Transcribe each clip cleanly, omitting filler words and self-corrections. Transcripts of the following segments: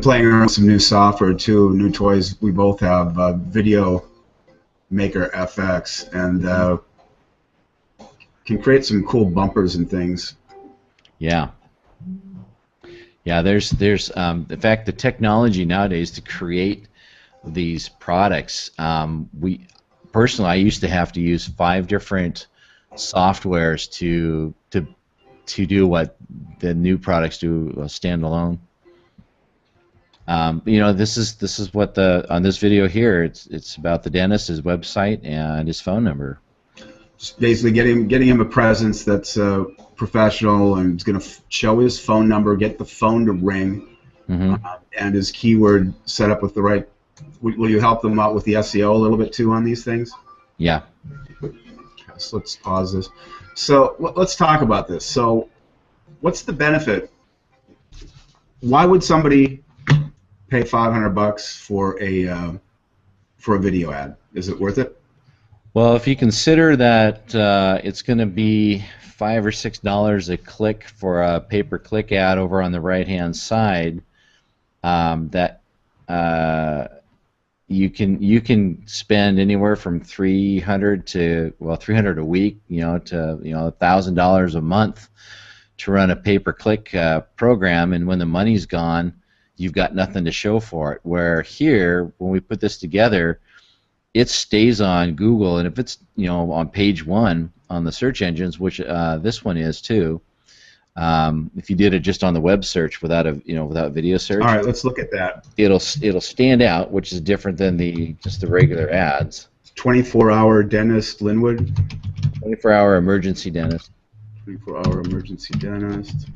been playing around with some new software too, new toys. We both have Video Maker FX, and can create some cool bumpers and things. Yeah. Yeah, there's in fact, the technology nowadays to create these products. Personally, I used to have to use 5 different softwares to do what the new products do standalone. You know, this is what on this video here. It's about the dentist, his website, and his phone number. Just basically getting him a presence that's professional, and it's going to show his phone number, get the phone to ring, and his keyword set up with the right. Will you help them out with the SEO a little bit too on these things? Yeah. Okay, so let's pause this. So let's talk about this. So what's the benefit? Why would somebody pay $500 for a video ad? Is it worth it? Well, if you consider that it's going to be $5 or $6 a click for a pay-per-click ad over on the right-hand side, that you can spend anywhere from $300 to $300 a week, to $1,000 a month to run a pay-per-click program, and when the money's gone, you've got nothing to show for it. Where here, when we put this together, it stays on Google, and if it's on page 1 on the search engines, which this one is too. If you did it just on the web search without without video search. All right, let's look at that. It'll stand out, which is different than just the regular ads. 24-hour dentist, Linwood. 24-hour emergency dentist. 24-hour emergency dentist.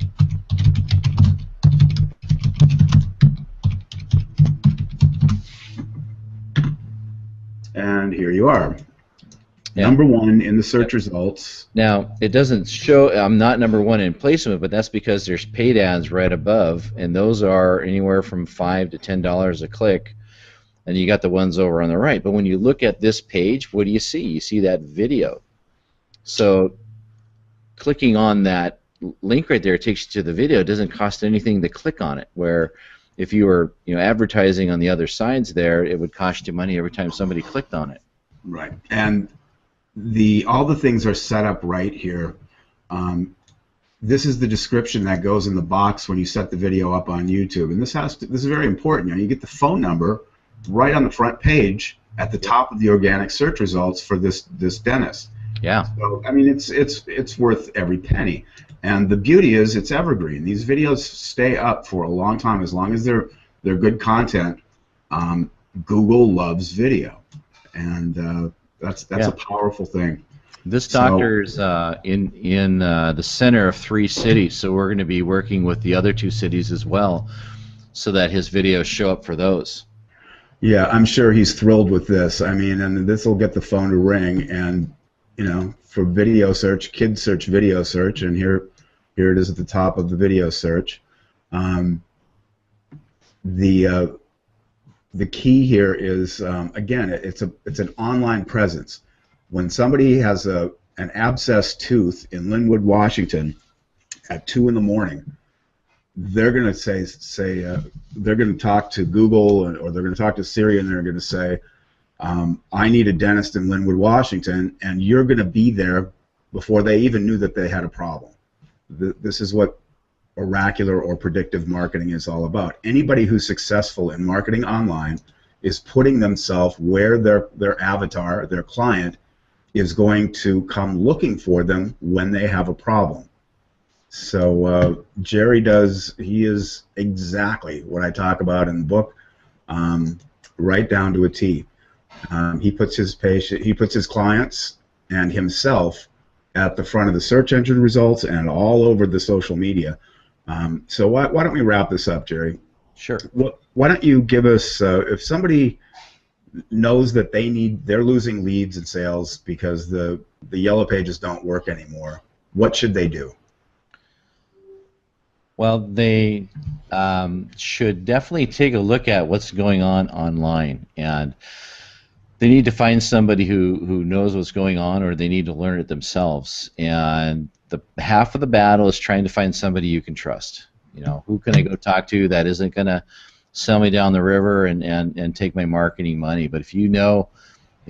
And here you are. Yeah. Number 1 in the search results. Now, it doesn't show, I'm not number 1 in placement, but that's because there's paid ads right above, and those are anywhere from $5 to $10 a click, and you got the ones over on the right. But when you look at this page, what do you see? You see that video. So clicking on that link right there takes you to the video. It doesn't cost anything to click on it, where if you were advertising on the other sides there, it would cost you money every time somebody clicked on it. Right. And all the things are set up right here. This is the description that goes in the box when you set the video up on YouTube, and this is very important. You get the phone number right on the front page at the top of the organic search results for this dentist. Yeah. So I mean, it's worth every penny. And the beauty is it's evergreen. These videos stay up for a long time as long as they're good content. Google loves video, and that's a powerful thing. This doctor's in the center of 3 cities, so we're going to be working with the other 2 cities as well, so that his videos show up for those. Yeah, I'm sure he's thrilled with this. I mean, and this will get the phone to ring, and for video search, kids search video search, and here it is at the top of the video search. The key here is, again, it's an online presence. When somebody has an abscessed tooth in Linwood, Washington, at 2 in the morning, they're going to say they're going to talk to Google, or they're going to talk to Siri, and they're going to say, I need a dentist in Linwood, Washington, and you're going to be there before they even knew that they had a problem. This is what oracular or predictive marketing is all about. Anybody who's successful in marketing online is putting themselves where their avatar, their client, is going to come looking for them when they have a problem. So Jerry he is exactly what I talk about in the book, right down to a T. He puts his clients and himself at the front of the search engine results and all over the social media. So why don't we wrap this up, Jerry? Sure. Why don't you give us, if somebody knows that they're losing leads and sales because the yellow pages don't work anymore, what should they do? Well, they should definitely take a look at what's going on online, and they need to find somebody who knows what's going on, or they need to learn it themselves. And the half of the battle is trying to find somebody you can trust. Who can I go talk to that isn't going to sell me down the river and take my marketing money. But if you know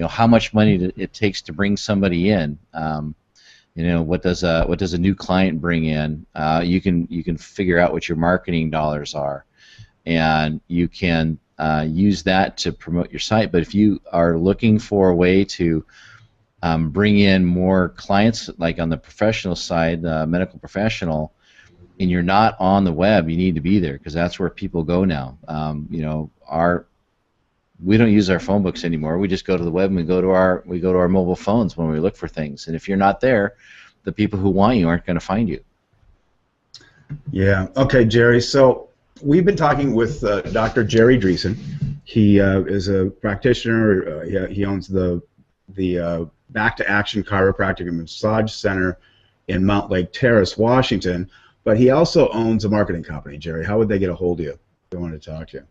how much money it takes to bring somebody in, what does a new client bring in? You can figure out what your marketing dollars are, and you can use that to promote your site. But if you are looking for a way to bring in more clients, like on the professional side, medical professional, and you're not on the web, you need to be there, because that's where people go now. We don't use our phone books anymore. We just go to the web and we go to our mobile phones when we look for things. And if you're not there, the people who want you aren't going to find you. Yeah. Okay, Jerry. So we've been talking with Dr. Jerry Dreesen. He is a practitioner. He owns the Back to Action Chiropractic and Massage Center in Mount Lake Terrace, Washington. But he also owns a marketing company. Jerry, how would they get a hold of you if they wanted to talk to you?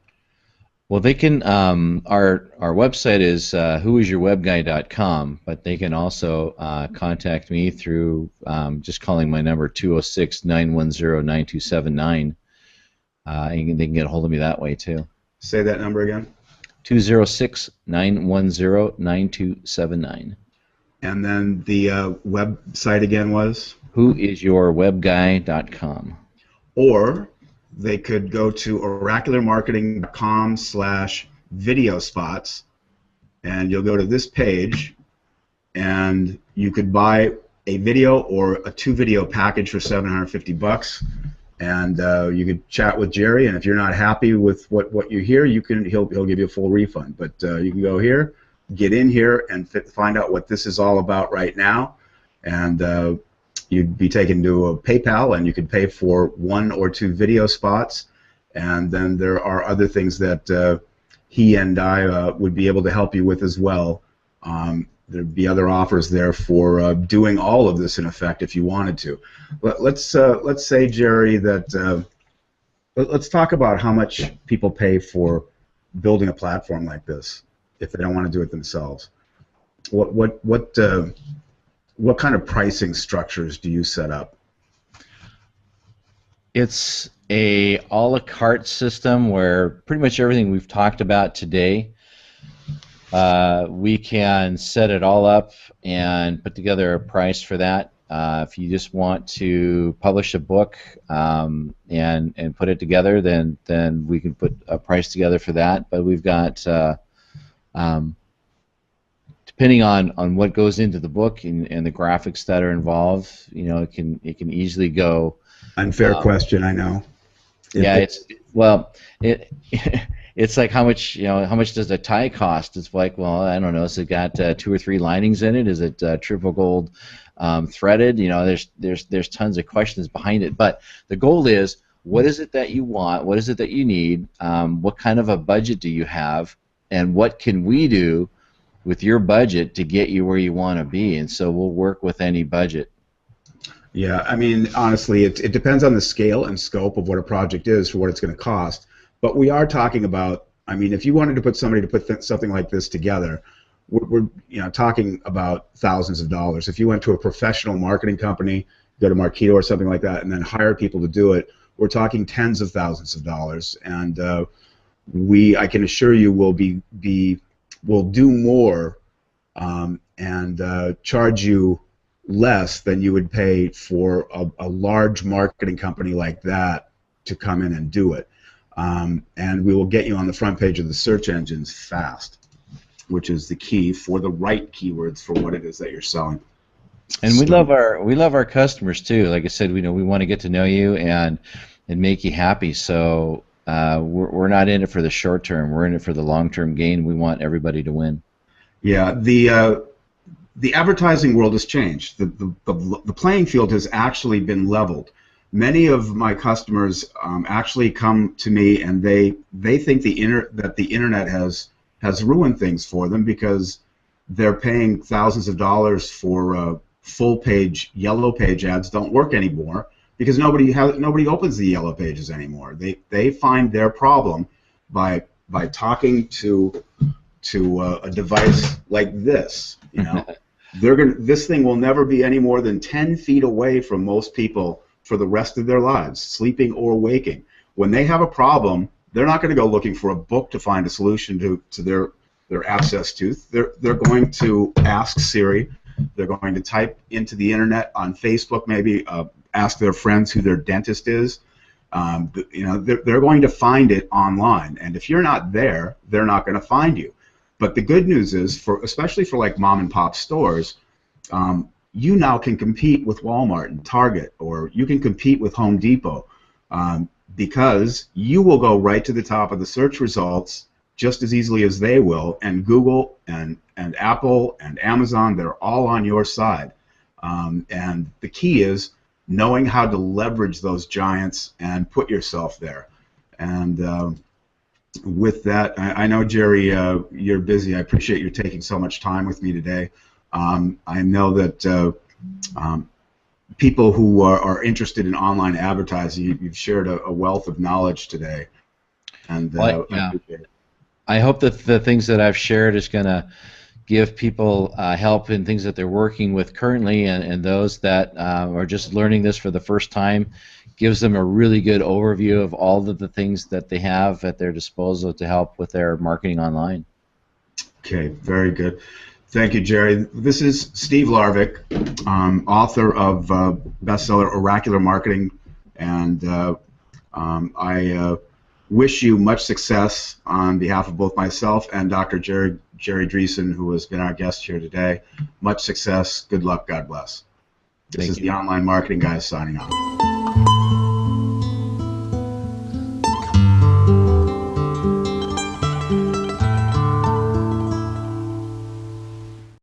Well, they can. Our website is whoisyourwebguy.com, but they can also contact me through just calling my number 206-910-9279. And they can get a hold of me that way too. Say that number again. 206-910-9279. And then the website again was? whoisyourwebguy.com. Or they could go to oracularmarketing.com/video spots, and you'll go to this page, and you could buy a video or a 2-video package for $750, and you could chat with Jerry. And if you're not happy with what you hear, he'll give you a full refund. But you can go here, get in here, and find out what this is all about right now, and you'd be taken to a PayPal, and you could pay for 1 or 2 video spots, and then there are other things that he and I would be able to help you with as well. There'd be other offers there for doing all of this in effect if you wanted to. Let's say, Jerry, that let's talk about how much people pay for building a platform like this if they don't want to do it themselves. What kind of pricing structures do you set up? It's a a la carte system where pretty much everything we've talked about today, we can set it all up and put together a price for that. If you just want to publish a book and put it together, then we can put a price together for that. But we've got depending on what goes into the book and the graphics that are involved, it can easily go. Unfair question, I know. Yeah, it's like how much does a tie cost? It's like, well, I don't know. Has it got 2 or 3 linings in it? Is it triple gold threaded? There's tons of questions behind it. But the goal is, what is it that you want? What is it that you need? What kind of a budget do you have? And what can we do with your budget to get you where you want to be? And so we'll work with any budget. Yeah, I mean, honestly, it depends on the scale and scope of what a project is for what it's going to cost. But we are talking about, I mean, if you wanted to put somebody to put something like this together, we're talking about thousands of dollars. If you went to a professional marketing company, go to Marketo or something like that, and then hire people to do it, we're talking tens of thousands of dollars. And I can assure you, we'll do more and charge you less than you would pay for a large marketing company like that to come in and do it. And we will get you on the front page of the search engines fast, which is the key for the right keywords for what it is that you're selling. And we love our customers too. Like I said, we want to get to know you and make you happy. So we're not in it for the short term. We're in it for the long term gain. We want everybody to win. Yeah, the advertising world has changed. The playing field has actually been leveled. Many of my customers actually come to me and they think that the internet has ruined things for them because they're paying thousands of dollars for full page yellow page ads don't work anymore because nobody opens the yellow pages anymore. They find their problem by talking to a device like this. This thing will never be any more than 10 feet away from most people for the rest of their lives, sleeping or waking. When they have a problem, they're not going to go looking for a book to find a solution to their abscess tooth. They're going to ask Siri. They're going to type into the internet on Facebook, maybe ask their friends who their dentist is. You know, they're going to find it online, and if you're not there, they're not going to find you. But the good news is, especially for like mom and pop stores, you now can compete with Walmart and Target, or you can compete with Home Depot, because you will go right to the top of the search results just as easily as they will, and Google and Apple and Amazon, they're all on your side. And the key is knowing how to leverage those giants and put yourself there. And with that, I know, Jerry, you're busy. I appreciate you taking so much time with me today. I know that people who are interested in online advertising, you've shared a wealth of knowledge today. And well, yeah. I hope that the things that I've shared is going to give people help in things that they're working with currently, and those that are just learning this for the first time, gives them a really good overview of all of the things that they have at their disposal to help with their marketing online. Okay, very good. Thank you, Jerry. This is Steve Laurvick, author of bestseller Oracular Marketing, and I wish you much success on behalf of both myself and Dr. Jerry Dreesen, who has been our guest here today. Much success. Good luck. God bless. This is the Online Marketing Guys signing off.